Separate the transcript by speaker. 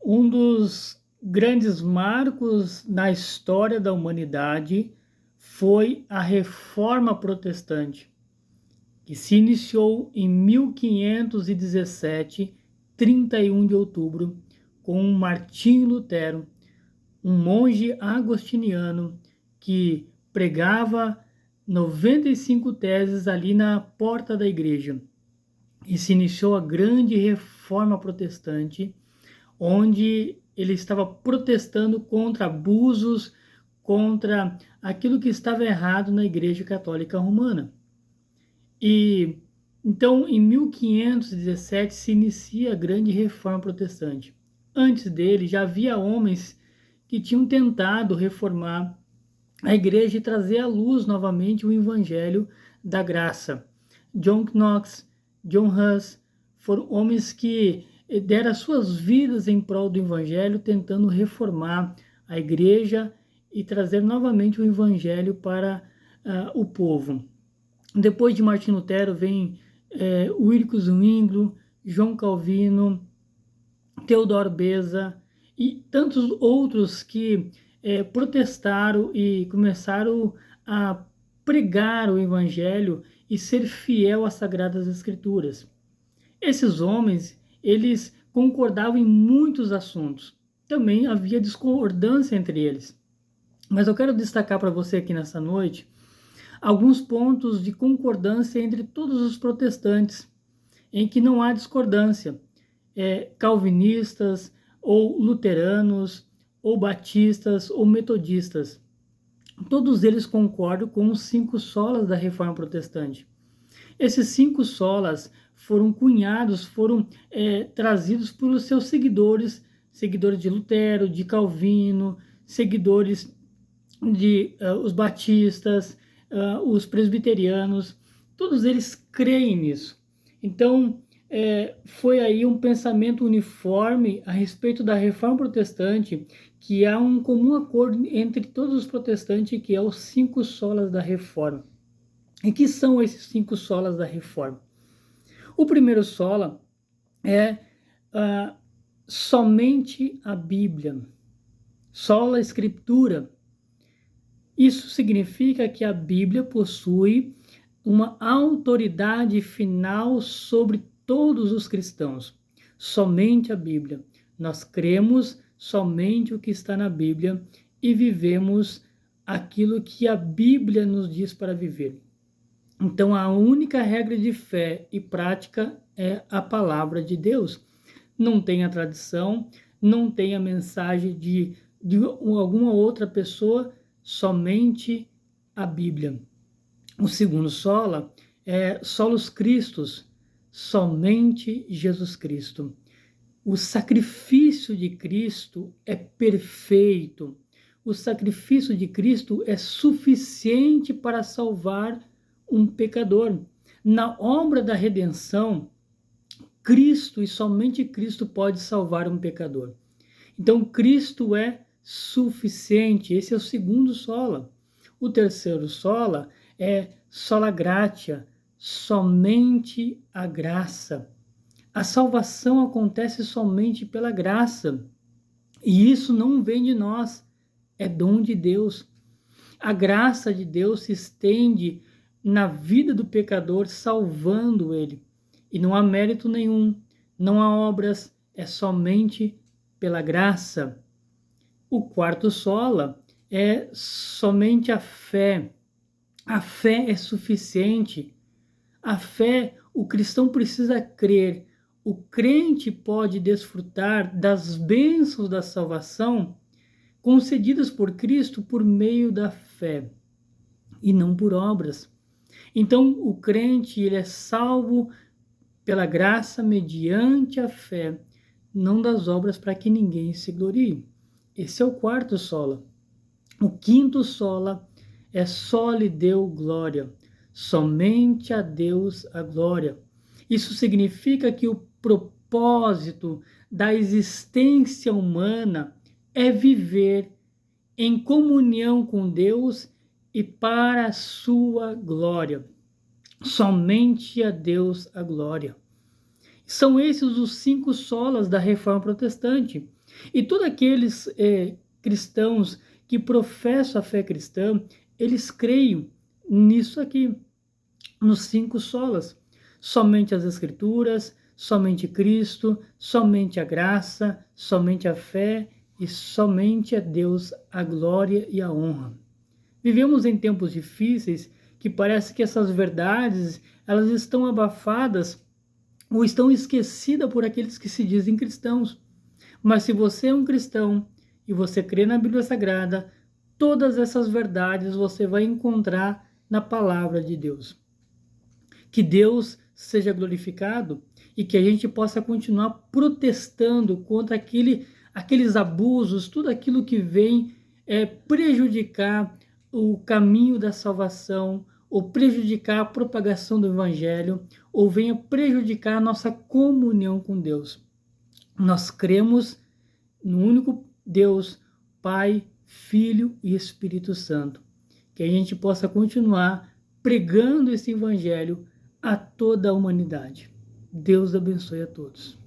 Speaker 1: Um dos grandes marcos na história da humanidade foi a Reforma Protestante, que se iniciou em 1517, 31 de outubro, com Martinho Lutero, um monge agostiniano que pregava 95 teses ali na porta da igreja. E se iniciou a grande Reforma Protestante, onde ele estava protestando contra abusos, contra aquilo que estava errado na Igreja Católica Romana. E então, em 1517, se inicia a grande Reforma Protestante. Antes dele, já havia homens que tinham tentado reformar a igreja e trazer à luz novamente o Evangelho da Graça. John Knox, John Huss, foram homens que deram suas vidas em prol do Evangelho, tentando reformar a igreja e trazer novamente o Evangelho para o povo. Depois de Martinho Lutero vem Ulrico Zwinglio, João Calvino, Teodoro Beza e tantos outros que protestaram e começaram a pregar o Evangelho e ser fiel às Sagradas Escrituras. Esses homens, eles concordavam em muitos assuntos. Também havia discordância entre eles. Mas eu quero destacar para você aqui nessa noite alguns pontos de concordância entre todos os protestantes, em que não há discordância. Calvinistas, ou luteranos, ou batistas, ou metodistas. Todos eles concordam com os 5 solas da Reforma Protestante. Esses 5 solas foram cunhados, foram trazidos pelos seus seguidores de Lutero, de Calvino, seguidores de os batistas, os presbiterianos, todos eles creem nisso. Então, foi aí um pensamento uniforme a respeito da Reforma Protestante, que há um comum acordo entre todos os protestantes, que é os 5 solas da Reforma. E que são esses 5 solas da Reforma? O primeiro sola é somente a Bíblia, sola Escritura. Isso significa que a Bíblia possui uma autoridade final sobre todos os cristãos. Somente a Bíblia. Nós cremos somente o que está na Bíblia e vivemos aquilo que a Bíblia nos diz para viver. Então, a única regra de fé e prática é a palavra de Deus. Não tem a tradição, não tem a mensagem de alguma outra pessoa, somente a Bíblia. O segundo sola é solos Christus, somente Jesus Cristo. O sacrifício de Cristo é perfeito. O sacrifício de Cristo é suficiente para salvar um pecador. Na obra da redenção, Cristo e somente Cristo pode salvar um pecador. Então, Cristo é suficiente. Esse é o segundo sola. O terceiro sola é sola gratia, somente a graça. A salvação acontece somente pela graça. E isso não vem de nós, é dom de Deus. A graça de Deus se estende na vida do pecador, salvando ele. E não há mérito nenhum, não há obras, é somente pela graça. O quarto sola é somente a fé. A fé é suficiente. A fé, o cristão precisa crer. O crente pode desfrutar das bênçãos da salvação concedidas por Cristo por meio da fé e não por obras. Então, o crente, ele é salvo pela graça mediante a fé, não das obras para que ninguém se glorie. Esse é o quarto sola. O quinto sola é soli Deo glória, somente a Deus a glória. Isso significa que o propósito da existência humana é viver em comunhão com Deus e para a sua glória. Somente a Deus a glória. São esses os 5 solas da Reforma Protestante. E todos aqueles cristãos que professam a fé cristã, eles creem nisso aqui, nos 5 solas. Somente as Escrituras, somente Cristo, somente a graça, somente a fé e somente a Deus a glória e a honra. Vivemos em tempos difíceis que parece que essas verdades elas estão abafadas ou estão esquecidas por aqueles que se dizem cristãos. Mas se você é um cristão e você crê na Bíblia Sagrada, todas essas verdades você vai encontrar na palavra de Deus. Que Deus seja glorificado e que a gente possa continuar protestando contra aqueles abusos, tudo aquilo que vem prejudicar o caminho da salvação, ou prejudicar a propagação do Evangelho, ou venha prejudicar a nossa comunhão com Deus. Nós cremos no único Deus, Pai, Filho e Espírito Santo. Que a gente possa continuar pregando esse Evangelho a toda a humanidade. Deus abençoe a todos.